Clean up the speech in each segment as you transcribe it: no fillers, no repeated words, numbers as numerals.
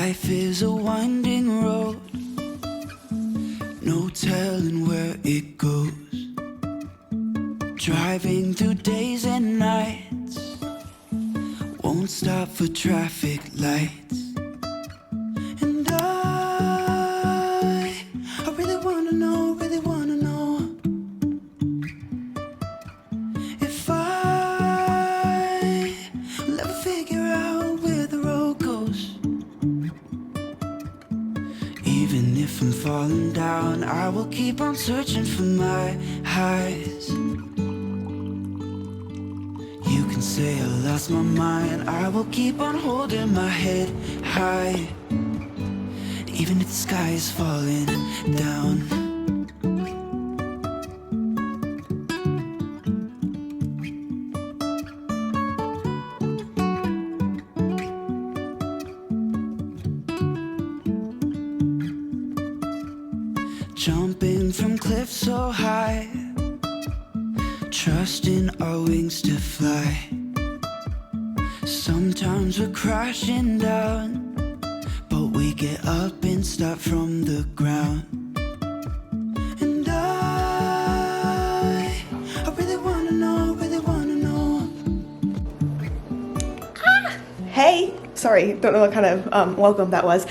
Life is a winding road, no telling where it goes. Driving through days and nights, won't stop for traffic lights. And I really wanna know, if I will ever figure out where the road goes. Even if I'm falling down, I will keep on searching for my highs. You can say I lost my mind, I will keep on holding my head high, even if the sky is falling down. Jumping from cliffs so high, trusting our wings to fly. Sometimes we're crashing down, but we get up and start from the ground. And I really wanna know, Hey, sorry, don't know what kind of welcome that was.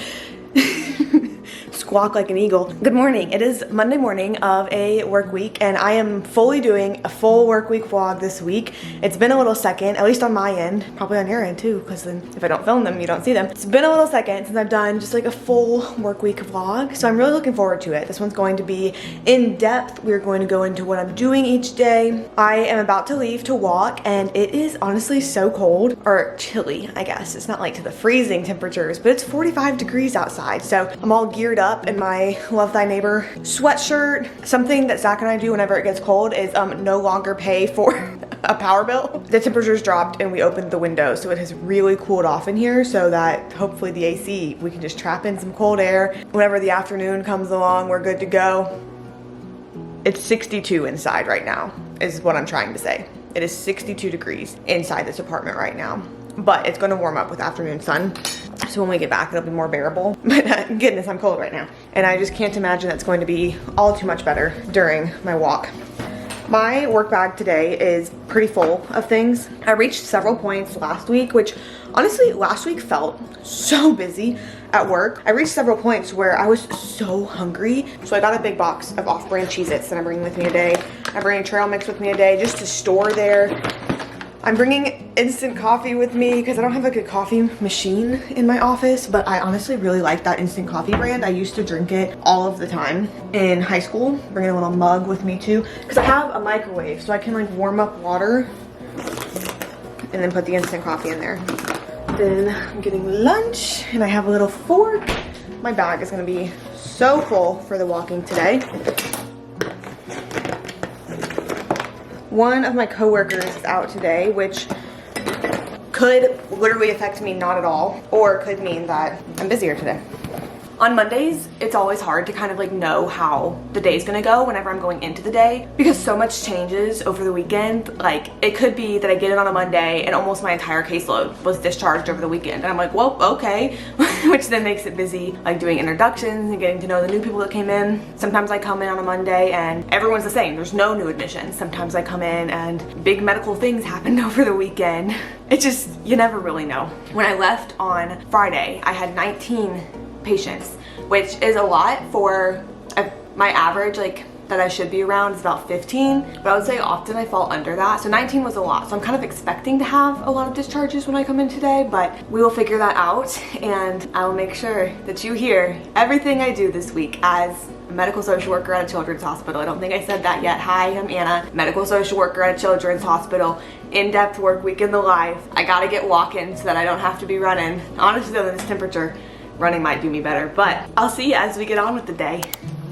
Squawk like an eagle. Good morning. It is Monday morning of a work week, and I am fully doing a full work week vlog this week. It's been a little second, at least on my end, probably on your end too, because then if I don't film them, you don't see them. It's been a little second since I've done just like a full work week vlog, so I'm really looking forward to it. This one's going to be in depth. We're going to go into what I'm doing each day. I am about to leave to walk, and it is honestly so cold, or chilly, I guess. It's not like to the freezing temperatures, but it's 45 degrees outside, so I'm all geared up in my Love Thy Neighbor sweatshirt. Something that Zach and I do whenever it gets cold is no longer pay for a power bill. The temperatures dropped and we opened the window, so it has really cooled off in here, so that hopefully the AC, we can just trap in some cold air. Whenever the afternoon comes along, we're good to go. It's 62 inside right now, is what I'm trying to say. It is 62 degrees inside this apartment right now, but it's gonna warm up with afternoon sun. So when we get back, it'll be more bearable. But goodness, I'm cold right now. And I just can't imagine that's going to be all too much better during my walk. My work bag today is pretty full of things. I reached several points last week, which honestly, last week felt so busy at work. I reached several points where I was so hungry. So I got a big box of off-brand Cheez-Its that I'm bringing with me today. I'm bringing trail mix with me today just to store there. I'm bringing instant coffee with me because I don't have like a coffee machine in my office, but I honestly really like that instant coffee brand. I used to drink it all of the time in high school. Bringing a little mug with me too, because I have a microwave, so I can like warm up water and then put the instant coffee in there. Then I'm getting lunch and I have a little fork. My bag is gonna be so full for the walking today. One of my coworkers is out today, which could literally affect me not at all, or could mean that I'm busier today. On Mondays, it's always hard to kind of like know how the day's gonna go whenever I'm going into the day, because so much changes over the weekend. Like, it could be that I get it on a Monday and almost my entire caseload was discharged over the weekend. And I'm like, well, okay, which then makes it busy, like doing introductions and getting to know the new people that came in. Sometimes I come in on a Monday and everyone's the same. There's no new admissions. Sometimes I come in and big medical things happened over the weekend. It just, you never really know. When I left on Friday, I had 19 patients, which is a lot for my average, like that I should be around is about 15, but I would say often I fall under that. So 19 was a lot. So I'm kind of expecting to have a lot of discharges when I come in today, but we will figure that out, and I will make sure that you hear everything I do this week as a medical social worker at a children's hospital. I don't think I said that yet. Hi, I'm Anna, medical social worker at a children's hospital. In-depth work week in the life. I gotta get walking so that I don't have to be running. Honestly though, this temperature, running might do me better, but I'll see you as we get on with the day.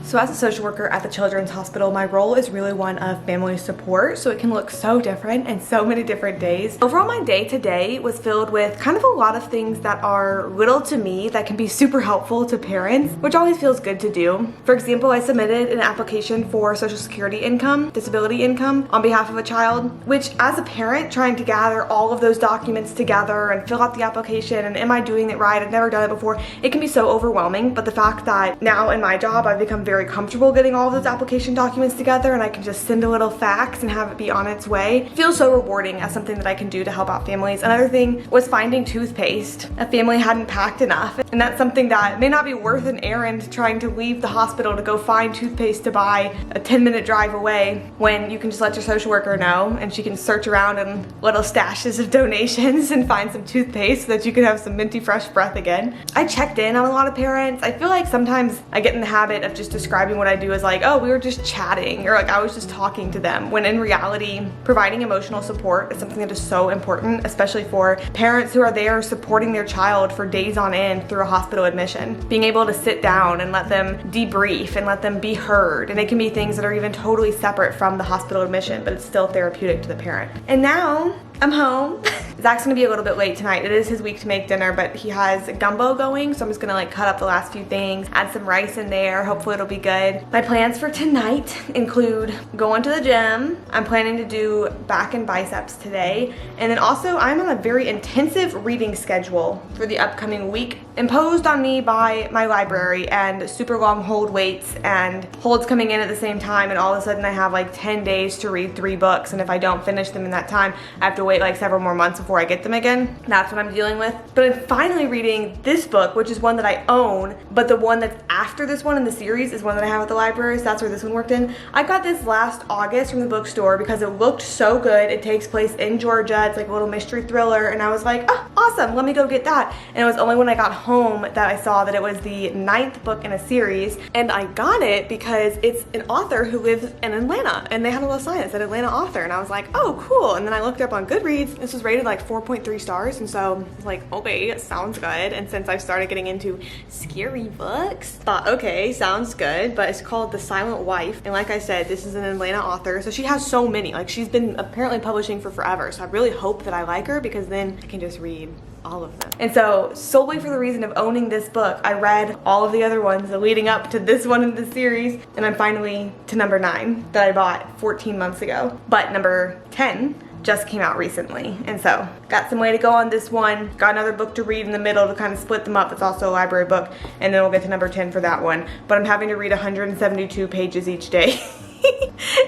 So as a social worker at the Children's Hospital, my role is really one of family support, so it can look so different and so many different days. Overall, my day today was filled with kind of a lot of things that are little to me that can be super helpful to parents, which always feels good to do. For example, I submitted an application for Social Security income, disability income, on behalf of a child, which as a parent, trying to gather all of those documents together and fill out the application and am I doing it right? I've never done it before. It can be so overwhelming, but the fact that now in my job, I've become very comfortable getting all of those application documents together and I can just send a little fax and have it be on its way feels so rewarding as something that I can do to help out families. Another thing was finding toothpaste. A family hadn't packed enough, and that's something that may not be worth an errand trying to leave the hospital to go find toothpaste to buy a 10-minute drive away when you can just let your social worker know and she can search around in little stashes of donations and find some toothpaste so that you can have some minty fresh breath again. I checked in on a lot of parents. I feel like sometimes I get in the habit of just describing what I do as like, oh, we were just chatting, or like I was just talking to them, when in reality, providing emotional support is something that is so important, especially for parents who are there supporting their child for days on end through a hospital admission. Being able to sit down and let them debrief and let them be heard, and it can be things that are even totally separate from the hospital admission, but it's still therapeutic to the parent. And now, I'm home. Zach's gonna be a little bit late tonight. It is his week to make dinner, but he has gumbo going, so I'm just gonna like cut up the last few things, add some rice in there, hopefully it'll be good. My plans for tonight include going to the gym. I'm planning to do back and biceps today, and then also I'm on a very intensive reading schedule for the upcoming week, imposed on me by my library, and super long hold weights and holds coming in at the same time, and all of a sudden I have like 10 days to read 3 books, and if I don't finish them in that time, I have to wait like several more months before I get them again. That's what I'm dealing with. But I'm finally reading this book, which is one that I own, but the one that's after this one in the series is one that I have at the library, so that's where this one worked in. I got this last August from the bookstore because it looked so good. It takes place in Georgia. It's like a little mystery thriller, and I was like, oh, awesome, let me go get that. And it was only when I got home that I saw that it was the 9th book in a series, and I got it because it's an author who lives in Atlanta, and they had a little sign that said Atlanta author, and I was like, oh, cool. And then I looked up on Goodreads. This was rated like 4.3 stars, and so I was like, okay, it sounds good. And since I've started getting into scary books, thought, okay, sounds good. But it's called The Silent Wife, and like I said, this is an Atlanta author, so she has so many. Like, she's been apparently publishing for forever, so I really hope that I like her because then I can just read all of them. And so solely for the reason of owning this book, I read all of the other ones leading up to this one in the series, and I'm finally to number 9 that I bought 14 months ago. But number 10 just came out recently, and so got some way to go on this one. Got another book to read in the middle to kind of split them up. It's also a library book, and then we'll get to number 10 for that one. But I'm having to read 172 pages each day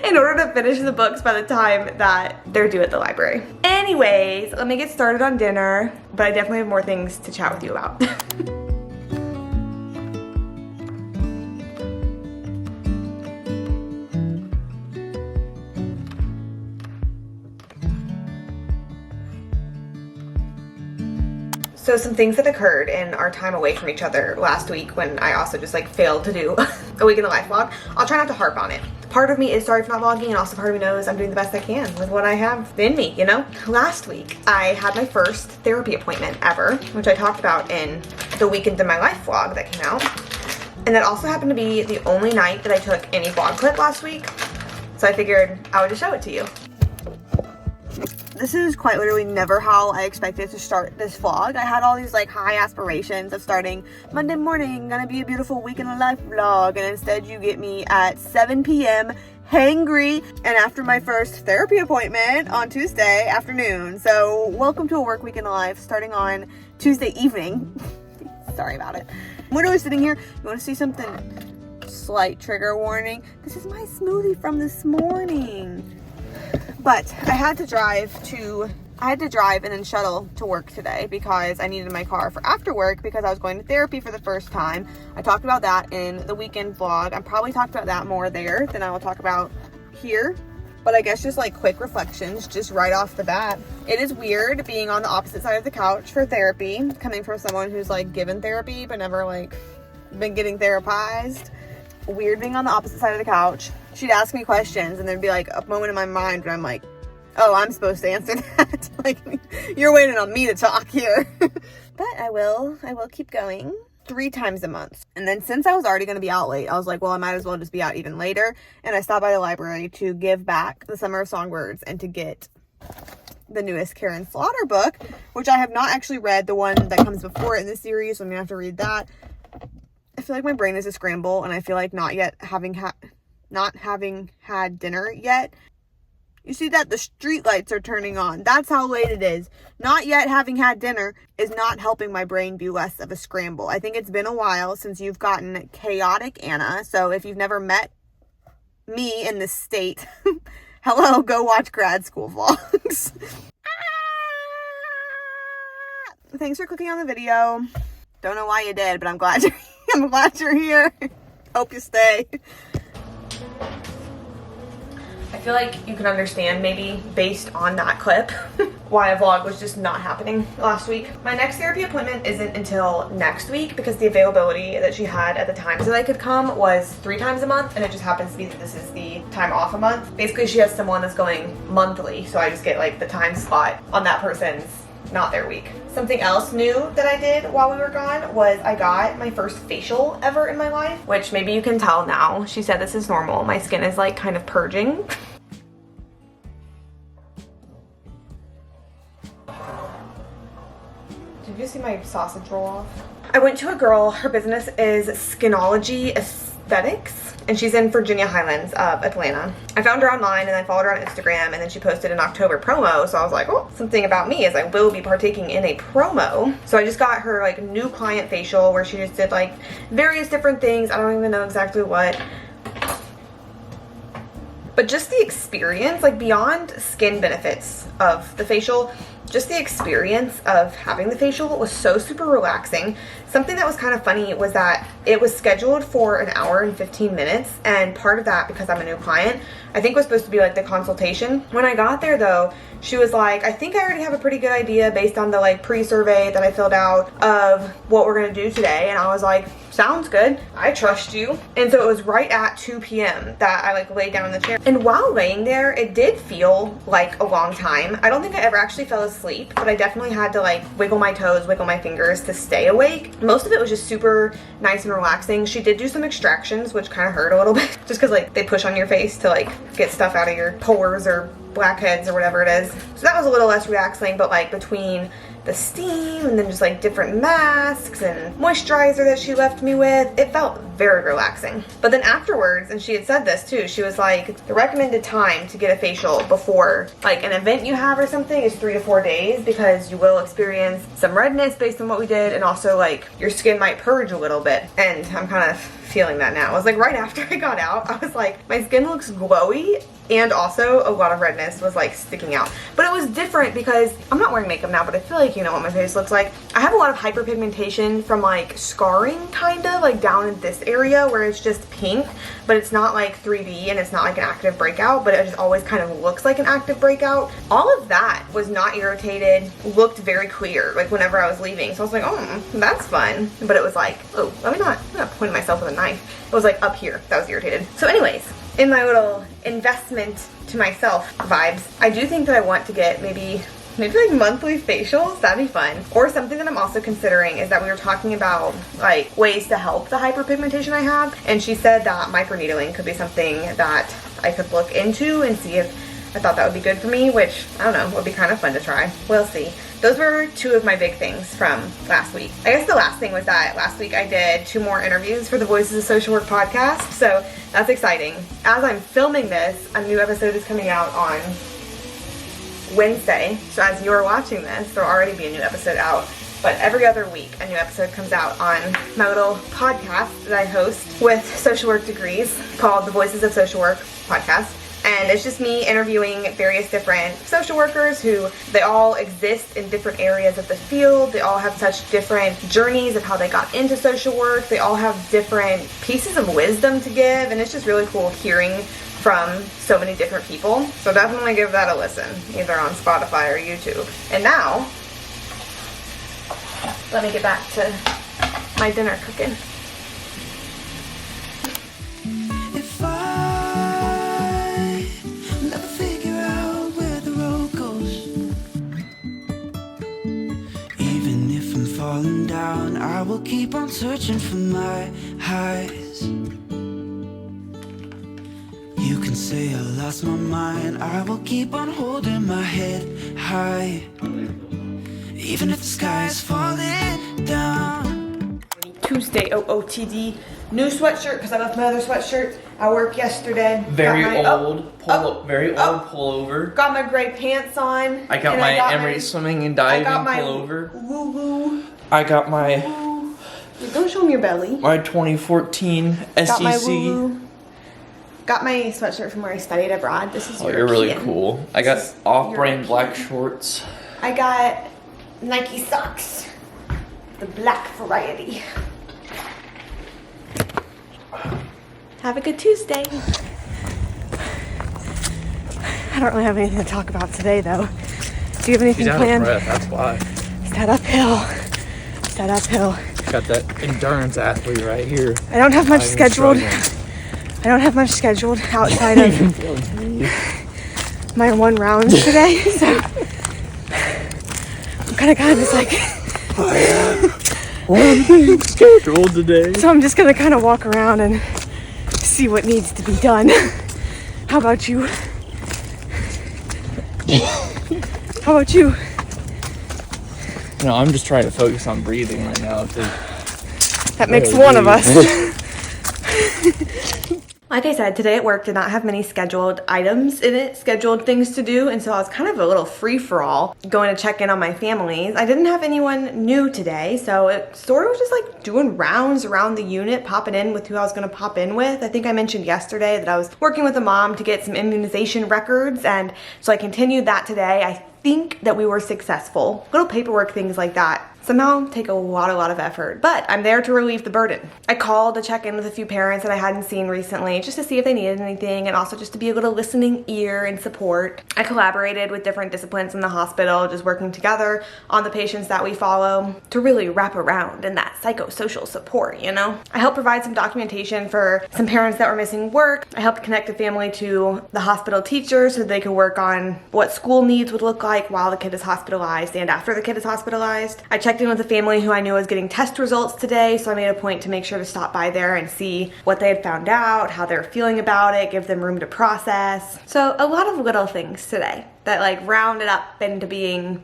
in order to finish the books by the time that they're due at the library. Anyways, let me get started on dinner, but I definitely have more things to chat with you about. So some things that occurred in our time away from each other last week when I also just like failed to do a week in the life vlog. I'll try not to harp on it. Part of me is sorry for not vlogging, and also part of me knows I'm doing the best I can with what I have in me, you know? Last week, I had my first therapy appointment ever, which I talked about in the Weekend in My Life vlog that came out. And that also happened to be the only night that I took any vlog clip last week. So I figured I would just show it to you. This is quite literally never how I expected to start this vlog. I had all these like high aspirations of starting Monday morning, gonna be a beautiful week in the life vlog, and instead you get me at 7 p.m. hangry and after my first therapy appointment on Tuesday afternoon. So welcome to a work week in the life starting on Tuesday evening. Sorry about it. I'm literally sitting here. You want to see something? Slight trigger warning. This is my smoothie from this morning. But I had to drive and then shuttle to work today because I needed my car for after work because I was going to therapy for the first time. I talked about that in the weekend vlog. I probably talked about that more there than I will talk about here. But I guess just like quick reflections just right off the bat. It is weird being on the opposite side of the couch for therapy, coming from someone who's like given therapy but never like been getting therapized. Weird being on the opposite side of the couch. She'd ask me questions and there'd be like a moment in my mind where I'm like, oh, I'm supposed to answer that. Like, you're waiting on me to talk here. But I will keep going. 3 times a month. And then since I was already going to be out late, I was like, well, I might as well just be out even later. And I stopped by the library to give back the Summer of Songbirds and to get the newest Karen Slaughter book, which I have not actually read, the one that comes before it in the series, so I'm gonna have to read that. I feel like my brain is a scramble, and I feel like not having had dinner yet. You see that the street lights are turning on. That's how late it is. Not yet having had dinner is not helping my brain be less of a scramble. I think it's been a while since you've gotten chaotic Anna. So if you've never met me in this state, hello, go watch grad school vlogs. Thanks for clicking on the video. Don't know why you did, but I'm glad you're here. Hope you stay. I feel like you can understand, maybe based on that clip, why a vlog was just not happening last week. My next therapy appointment isn't until next week because the availability that she had at the times that I could come was 3 times a month, and it just happens to be that this is the time off a month. Basically, she has someone that's going monthly, so I just get like the time slot on that person's, not their week. Something else new that I did while we were gone was I got my first facial ever in my life, which maybe you can tell now. She said this is normal. My skin is like kind of purging. Did you see my sausage roll off? I went to a girl, her business is Skinology Aesthetics, and she's in Virginia Highlands of Atlanta. I found her online and I followed her on Instagram, and then she posted an October promo, so I was like, oh, something about me is I will be partaking in a promo. So I just got her like new client facial where she just did like various different things. I don't even know exactly what. But just the experience, like beyond skin benefits of the facial, just the experience of having the facial was so super relaxing. Something that was kind of funny was that it was scheduled for an hour and 15 minutes, and part of that, because I'm a new client, I think was supposed to be like the consultation. When I got there though, she was like, I think I already have a pretty good idea based on the like pre-survey that I filled out of what we're gonna do today. And I was like, sounds good, I trust you. And so it was right at 2 p.m. that I like laid down in the chair. And while laying there, it did feel like a long time. I don't think I ever actually fell asleep, but I definitely had to like wiggle my toes, wiggle my fingers to stay awake. Most of it was just super nice and relaxing. She did do some extractions, which kind of hurt a little bit, just because like they push on your face to like get stuff out of your pores or blackheads or whatever it is. So that was a little less relaxing, but like between the steam and then just like different masks and moisturizer that she left me with, it felt very relaxing. But then afterwards, and she had said this too, she was like, the recommended time to get a facial before like an event you have or something is 3 to 4 days, because you will experience some redness based on what we did, and also like your skin might purge a little bit. And I'm kind of feeling that now. I was like, right after I got out, I was like, my skin looks glowy, and also a lot of redness was like sticking out. But it was different because I'm not wearing makeup now, but I feel like you know what my face looks like. I have a lot of hyperpigmentation from like scarring, kind of like down in this area where it's just pink, but it's not like 3D and it's not like an active breakout, but it just always kind of looks like an active breakout. All of that was not irritated, looked very clear like whenever I was leaving. So I was like, oh, that's fun. But it was like, oh, I'm not pointing myself with a knife. It was like up here that was irritated. So anyways, in my little investment to myself vibes, I do think that I want to get maybe like monthly facials. That'd be fun. Or something that I'm also considering is that we were talking about like ways to help the hyperpigmentation I have, and she said that microneedling could be something that I could look into and see if I thought that would be good for me, which I don't know, would be kind of fun to try. We'll see. Those were 2 of my big things from last week. I guess the last thing was that last week I did 2 more interviews for the Voices of Social Work podcast, so that's exciting. As I'm filming this, a new episode is coming out on Wednesday, so as you're watching this, there'll already be a new episode out. But every other week, a new episode comes out on my little podcast that I host with social work degrees called the Voices of Social Work podcast. And it's just me interviewing various different social workers who they all exist in different areas of the field. They all have such different journeys of how they got into social work. They all have different pieces of wisdom to give, and it's just really cool hearing from so many different people. So definitely give that a listen, either on Spotify or YouTube. And now, let me get back to my dinner cooking. If I never figure out where the road goes, even if I'm falling down, I will will keep on searching for my highs. You can say I lost my mind, I will keep on holding my head high, even if the sky is falling down. Tuesday, OOTD. New sweatshirt because I left my other sweatshirt at work yesterday. Very old pullover. Got my gray pants on. I got my Emery swimming and diving pullover. Woo woo. I got my Don't show me your belly. my 2014 SEC. Got my woo woo. Got my sweatshirt from where I studied abroad. This is You're really European. cool. I got off-brand black shorts. I got Nike socks, the black variety. Have a good Tuesday. I don't really have anything to talk about today, though. Do you have anything planned? That's why. It's that uphill. It's that uphill. Got that endurance athlete right here. I don't have much scheduled. I don't have much scheduled outside of my one round today, so I'm kind of just like. One thing scheduled today. So I'm just gonna kind of walk around and see what needs to be done. How about you? How about you? No, I'm just trying to focus on breathing right now. That makes one of us. Like I said, today at work did not have many scheduled items in it, scheduled things to do, and so I was kind of a little free-for-all going to check in on my families. I didn't have anyone new today, so it sort of was just like doing rounds around the unit, popping in with who I was going to pop in with. I think I mentioned yesterday that I was working with a mom to get some immunization records, and so I continued that today. I think that we were successful. Little paperwork things like that somehow take a lot of effort, but I'm there to relieve the burden. I called to check in with a few parents that I hadn't seen recently just to see if they needed anything and also just to be a little listening ear and support. I collaborated with different disciplines in the hospital, just working together on the patients that we follow to really wrap around in that psychosocial support, you know? I helped provide some documentation for some parents that were missing work. I helped connect the family to the hospital teachers so they could work on what school needs would look like while the kid is hospitalized and after the kid is hospitalized. I checked in with a family who I knew was getting test results today, so I made a point to make sure to stop by there and see what they had found out, how they're feeling about it, give them room to process. So a lot of little things today that like rounded up into being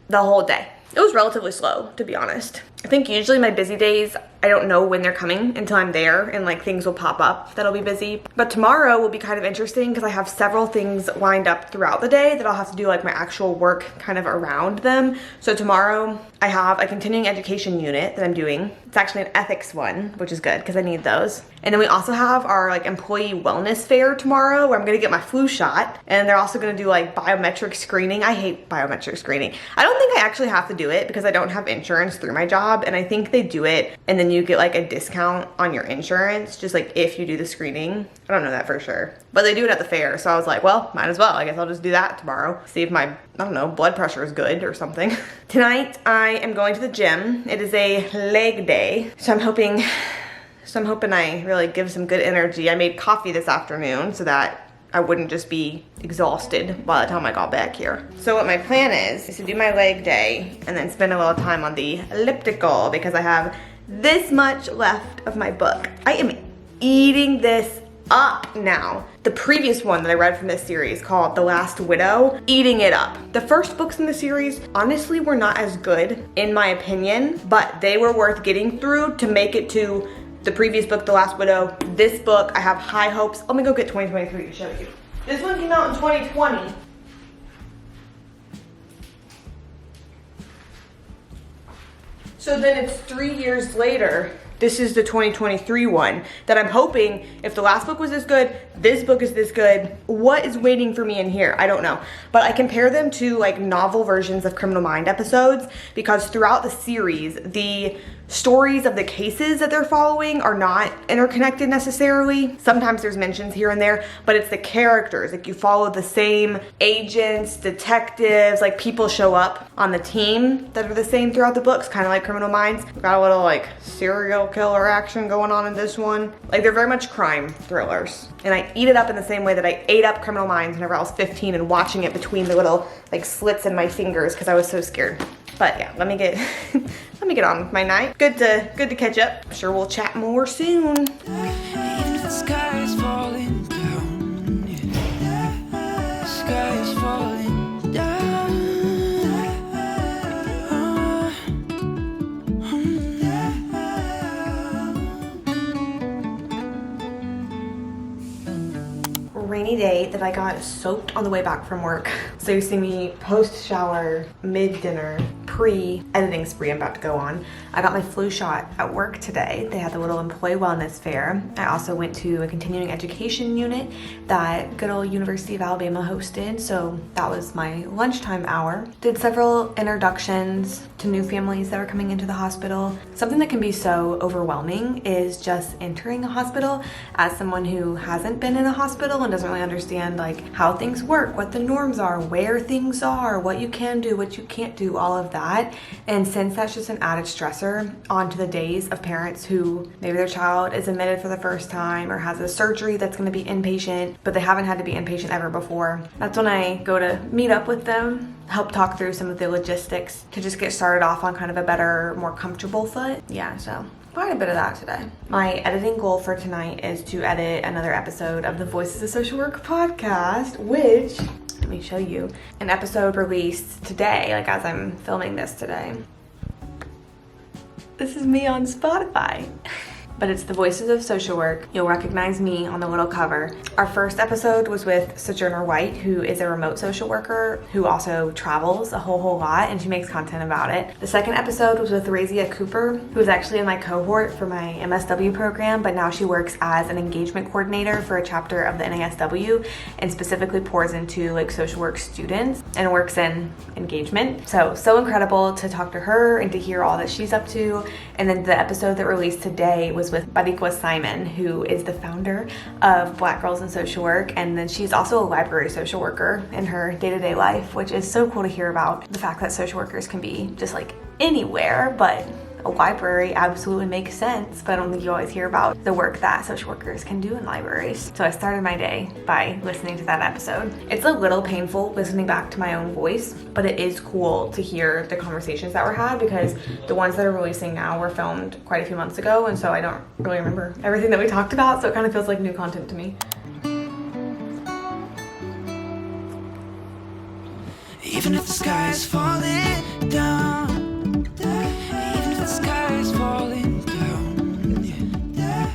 the whole day. It was relatively slow, to be honest. I think usually my busy days, I don't know when they're coming until I'm there and like things will pop up that'll be busy. But tomorrow will be kind of interesting because I have several things lined up throughout the day that I'll have to do like my actual work kind of around them. So tomorrow I have a continuing education unit that I'm doing. It's actually an ethics one, which is good because I need those. And then we also have our like employee wellness fair tomorrow where I'm gonna get my flu shot. And they're also gonna do like biometric screening. I hate biometric screening. I don't think I actually have to do it because I don't have insurance through my job. And I think they do it and then you get like a discount on your insurance, just like if you do the screening. I don't know that for sure, but they do it at the fair. So I was like, well, might as well. I guess I'll just do that tomorrow. See if my, I don't know, blood pressure is good or something. Tonight, I am going to the gym. It is a leg day. So I'm hoping I really give some good energy. I made coffee this afternoon so that I wouldn't just be exhausted by the time I got back here. So what my plan is to do my leg day and then spend a little time on the elliptical because I have this much left of my book. I am eating this up now. The previous one that I read from this series called The Last Widow, eating it up. The first books in the series honestly were not as good in my opinion, but they were worth getting through to make it to the previous book, The Last Widow. This book, I have high hopes. Let me go get 2023 to show you. This one came out in 2020. So then it's 3 years later. This is the 2023 one that I'm hoping, if the last book was this good, this book is this good. What is waiting for me in here? I don't know. But I compare them to like novel versions of Criminal Mind episodes because throughout the series, the stories of the cases that they're following are not interconnected necessarily. Sometimes there's mentions here and there, but it's the characters. Like you follow the same agents, detectives, like people show up on the team that are the same throughout the books, kind of like Criminal Minds. We've got a little like serial killer action going on in this one. Like they're very much crime thrillers. And I eat it up in the same way that I ate up Criminal Minds whenever I was 15 and watching it between the little like slits in my fingers because I was so scared. But yeah, let me get let me get on with my night. Good to catch up. I'm sure we'll chat more soon. Even if the sky is falling down, yeah. The sky is falling down. Rainy day that I got soaked on the way back from work. So you see me post shower, mid dinner, pre-editing spree I'm about to go on. I got my flu shot at work today. They had the little employee wellness fair. I also went to a continuing education unit that good old University of Alabama hosted. So that was my lunchtime hour. Did several introductions to new families that were coming into the hospital. Something that can be so overwhelming is just entering a hospital as someone who hasn't been in a hospital and doesn't really understand like how things work, what the norms are, where things are, what you can do, what you can't do, all of that. And since that's just an added stressor onto the days of parents who maybe their child is admitted for the first time or has a surgery that's going to be inpatient, but they haven't had to be inpatient ever before, that's when I go to meet up with them, help talk through some of the logistics to just get started off on kind of a better, more comfortable foot. Yeah, so quite a bit of that today. My editing goal for tonight is to edit another episode of the Voices of Social Work podcast, which, let me show you, an episode released today, like as I'm filming this today. This is me on Spotify. But it's the Voices of Social Work. You'll recognize me on the little cover. Our first episode was with Sojourner White, who is a remote social worker who also travels a whole lot, and she makes content about it. The second episode was with Razia Cooper, who is actually in my cohort for my MSW program, but now she works as an engagement coordinator for a chapter of the NASW and specifically pours into like social work students and works in engagement. So incredible to talk to her and to hear all that she's up to. And then the episode that released today was with Barikwa Simon, who is the founder of Black Girls in Social Work, and then she's also a library social worker in her day-to-day life, which is so cool to hear about. The fact that social workers can be just like anywhere, but a library absolutely makes sense, but I don't think you always hear about the work that social workers can do in libraries. So I started my day by listening to that episode. It's a little painful listening back to my own voice, but it is cool to hear the conversations that were had because the ones that are releasing now were filmed quite a few months ago, and so I don't really remember everything that we talked about, so it kind of feels like new content to me. Even if the sky is falling down, even if the sky is falling down, yeah.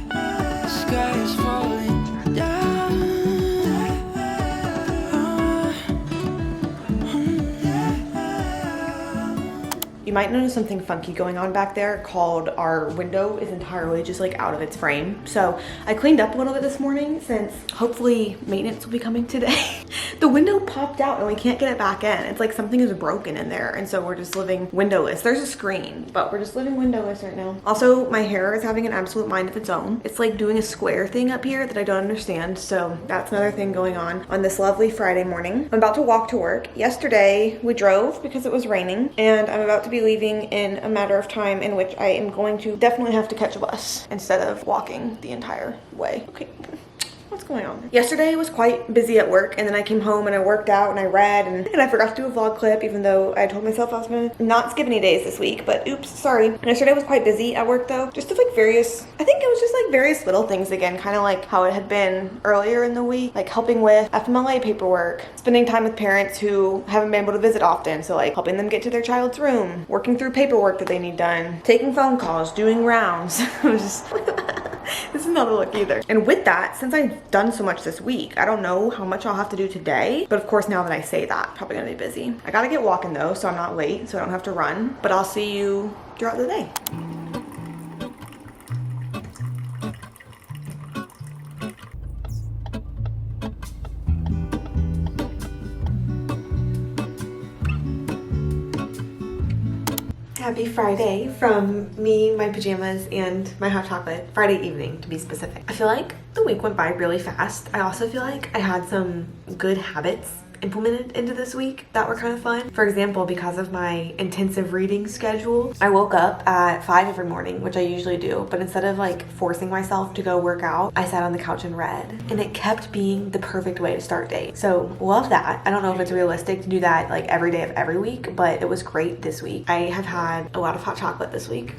The sky is falling down. You might notice something funky going on back there called our window is entirely just like out of its frame. So I cleaned up a little bit this morning since hopefully maintenance will be coming today. The window popped out and we can't get it back in. It's like something is broken in there, and so we're just living windowless. There's a screen, but we're just living windowless right now. Also, my hair is having an absolute mind of its own. It's like doing a square thing up here that I don't understand, so that's another thing going on this lovely Friday morning. I'm about to walk to work. Yesterday we drove because it was raining, and I'm about to be leaving in a matter of time in which I am going to definitely have to catch a bus instead of walking the entire way. Okay. What's going on? Yesterday was quite busy at work, and then I came home and I worked out and I read and I forgot to do a vlog clip, even though I told myself I was gonna not skip any days this week, but oops, sorry. Yesterday was quite busy at work though, just with like I think it was just like various little things again, kind of like how it had been earlier in the week, like helping with FMLA paperwork, spending time with parents who haven't been able to visit often, so like helping them get to their child's room, working through paperwork that they need done, taking phone calls, doing rounds. It was just this is not a look either. And with that, since I've done so much this week, I don't know how much I'll have to do today, but of course now that I say that, probably gonna be busy. I gotta get walking though, so I'm not late, so I don't have to run, but I'll see you throughout the day. Happy Friday from me, my pajamas, and my hot chocolate. Friday evening, to be specific. I feel like the week went by really fast. I also feel like I had some good habits implemented into this week that were kind of fun. For example, because of my intensive reading schedule, I woke up at 5 every morning, which I usually do, but instead of like forcing myself to go work out, I sat on the couch and read, and it kept being the perfect way to start day. So love that. I don't know if it's realistic to do that like every day of every week, but it was great this week. I have had a lot of hot chocolate this week,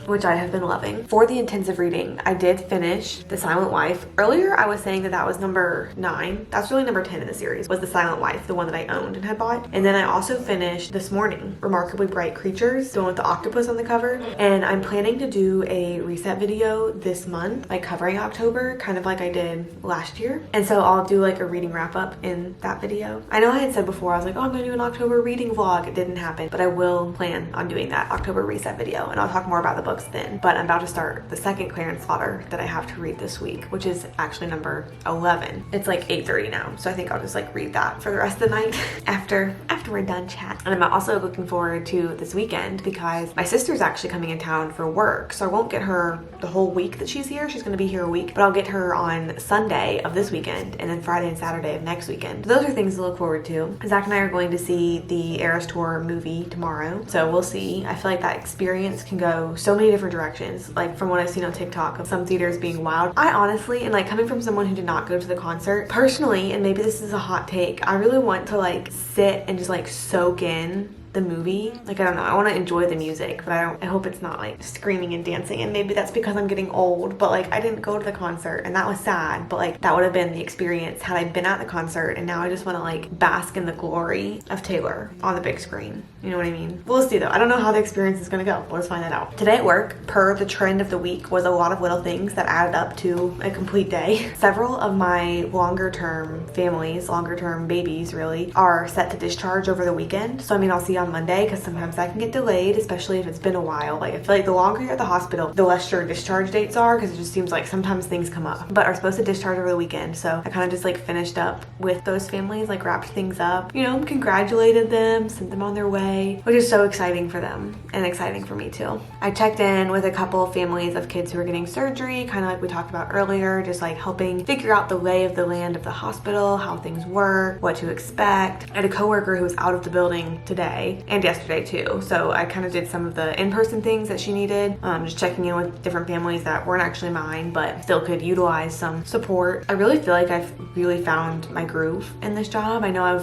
which I have been loving. For the intensive reading, I did finish The Silent Wife. Earlier, I was saying that was number 9. That's really number 10 in the series, was The Silent Wife, the one that I owned and had bought. And then I also finished this morning, Remarkably Bright Creatures, the one with the octopus on the cover. And I'm planning to do a reset video this month, like covering October, kind of like I did last year. And so I'll do like a reading wrap up in that video. I know I had said before, I was like, oh, I'm gonna do an October reading vlog. It didn't happen, but I will plan on doing that October reset video, and I'll talk more about the book then. But I'm about to start the second Clarence Slaughter that I have to read this week, which is actually number 11. It's like 8:30 now, so I think I'll just like read that for the rest of the night after we're done chat. And I'm also looking forward to this weekend because my sister's actually coming in town for work, so I won't get her the whole week that she's here. She's gonna be here a week, but I'll get her on Sunday of this weekend and then Friday and Saturday of next weekend. So those are things to look forward to. Zach and I are going to see the Eras Tour movie tomorrow, so we'll see. I feel like that experience can go so many different directions, like from what I've seen on TikTok of some theaters being wild. I honestly, and like coming from someone who did not go to the concert, personally, and maybe this is a hot take, I really want to like sit and just like soak in the movie. Like, I don't know, I want to enjoy the music, but I hope it's not like screaming and dancing, and maybe that's because I'm getting old, but like I didn't go to the concert and that was sad, but like that would have been the experience had I been at the concert, and now I just want to like bask in the glory of Taylor on the big screen. You know what I mean? We'll see though. I don't know how the experience is gonna go. Let's find that out. Today at work, per the trend of the week, was a lot of little things that added up to a complete day. Several of my longer term families, longer term babies really, are set to discharge over the weekend. So I mean, I'll see on Monday, because sometimes that can get delayed, especially if it's been a while. Like, I feel like the longer you're at the hospital, the less sure discharge dates are, because it just seems like sometimes things come up, but are supposed to discharge over the weekend. So I kind of just like finished up with those families, like wrapped things up, you know, congratulated them, sent them on their way, which is so exciting for them and exciting for me too. I checked in with a couple of families of kids who are getting surgery, kind of like we talked about earlier, just like helping figure out the lay of the land of the hospital, how things work, what to expect. I had a coworker who was out of the building today and yesterday too, so I kind of did some of the in-person things that she needed, just checking in with different families that weren't actually mine but still could utilize some support. I really feel like I've really found my groove in this job. I know I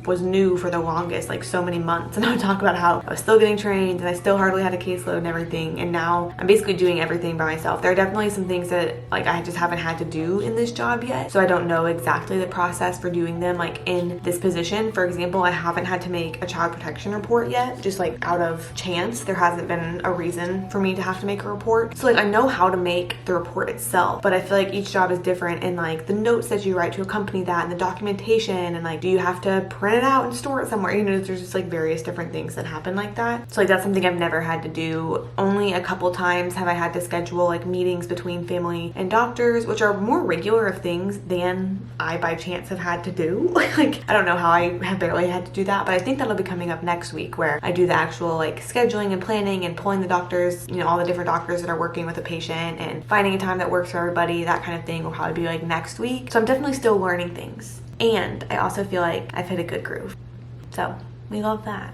was new for the longest, like so many months, and I would talk about how I was still getting trained and I still hardly had a caseload and everything, and now I'm basically doing everything by myself. There are definitely some things that like I just haven't had to do in this job yet, so I don't know exactly the process for doing them like in this position. For example, I haven't had to make a child protection report yet, just like out of chance. There hasn't been a reason for me to have to make a report, so like I know how to make the report itself, but I feel like each job is different, and like the notes that you write to accompany that, and the documentation, and like do you have to print it out and store it somewhere, you know, there's just like various different things that happen like that. So like that's something I've never had to do. Only a couple times have I had to schedule like meetings between family and doctors, which are more regular of things than I by chance have had to do. Like I don't know how I have barely had to do that, but I think that'll be coming up next week, where I do the actual like scheduling and planning and pulling the doctors, you know, all the different doctors that are working with a patient and finding a time that works for everybody. That kind of thing will probably be like next week. So I'm definitely still learning things, and I also feel like I've hit a good groove, so we love that.